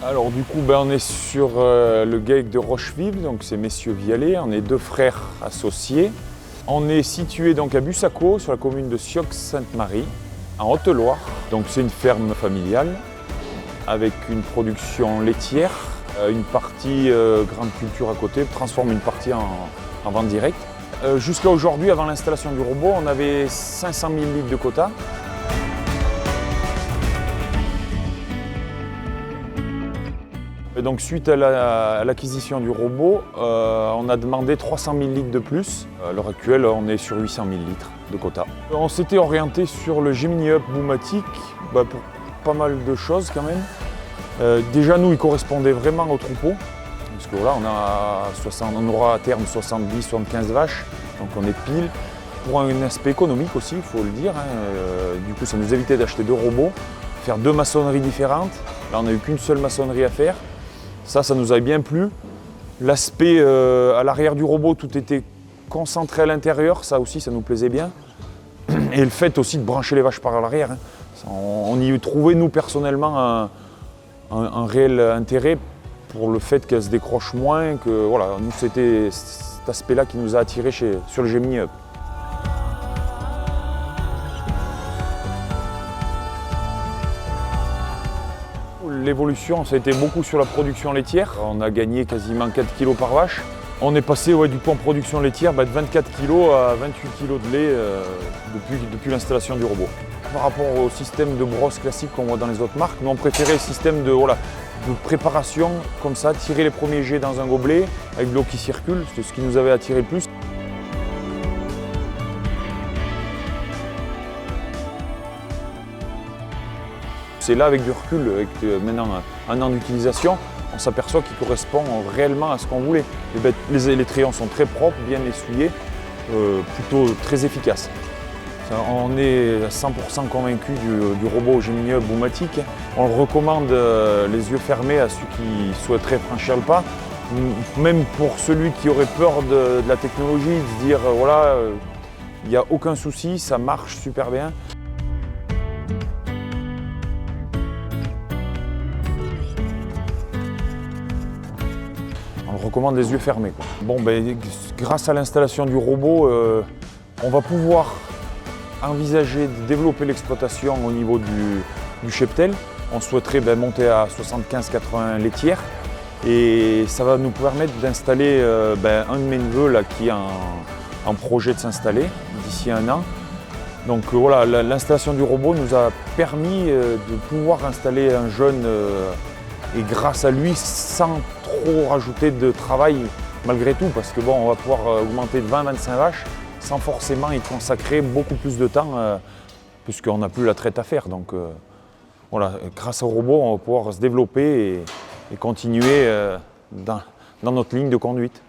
Alors du coup, on est sur le GAEC de Rochevive, donc c'est messieurs Vialet, on est deux frères associés. On est situé donc à Bussaco, sur la commune de Siox-Sainte-Marie, en Haute-Loire. Donc c'est une ferme familiale avec une production laitière, une partie grande culture à côté, transforme une partie en vente directe. Jusqu'à aujourd'hui, avant l'installation du robot, on avait 500 000 litres de quota. Et donc suite à l'acquisition du robot, on a demandé 300 000 litres de plus. À l'heure actuelle, on est sur 800 000 litres de quota. On s'était orienté sur le Gemini Up Boumatic pour pas mal de choses quand même. Déjà nous, il correspondait vraiment au troupeau. Parce que voilà, on aura à terme 70-75 vaches, donc on est pile. Pour un aspect économique aussi, il faut le dire. Du coup, ça nous évitait d'acheter deux robots, faire deux maçonneries différentes. Là, on n'a eu qu'une seule maçonnerie à faire. Ça nous avait bien plu. L'aspect à l'arrière du robot, tout était concentré à l'intérieur, ça aussi, ça nous plaisait bien. Et le fait aussi de brancher les vaches par l'arrière. On y trouvait, nous, personnellement, un réel intérêt pour le fait qu'elles se décrochent moins. Que, voilà, nous, c'était cet aspect-là qui nous a attirés sur le Gemini Up. L'évolution, ça a été beaucoup sur la production laitière. On a gagné quasiment 4 kg par vache. On est passé du coup en production laitière de 24 kg à 28 kg de lait depuis l'installation du robot. Par rapport au système de brosse classique qu'on voit dans les autres marques, nous on préférait le système de préparation, comme ça, tirer les premiers jets dans un gobelet avec de l'eau qui circule, c'est ce qui nous avait attiré le plus. C'est là, avec du recul, avec maintenant un an d'utilisation, on s'aperçoit qu'il correspond réellement à ce qu'on voulait. Les trayons sont très propres, bien essuyés, plutôt très efficaces. On est à 100% convaincu du robot Gemini Up Boumatic. On le recommande les yeux fermés à ceux qui souhaiteraient franchir le pas. Même pour celui qui aurait peur de la technologie, de se dire voilà, il n'y a aucun souci, ça marche super bien. On recommande les yeux fermés. Grâce à l'installation du robot, on va pouvoir envisager de développer l'exploitation au niveau du cheptel. On souhaiterait monter à 75-80 laitières et ça va nous permettre d'installer un de mes neveux là, qui est en projet de s'installer d'ici un an. Donc voilà, l'installation du robot nous a permis de pouvoir installer un jeune et grâce à lui, sans trop rajouter de travail malgré tout, parce que on va pouvoir augmenter de 20-25 vaches sans forcément y consacrer beaucoup plus de temps, puisqu'on n'a plus la traite à faire. Donc voilà, grâce au robot, on va pouvoir se développer et continuer dans notre ligne de conduite.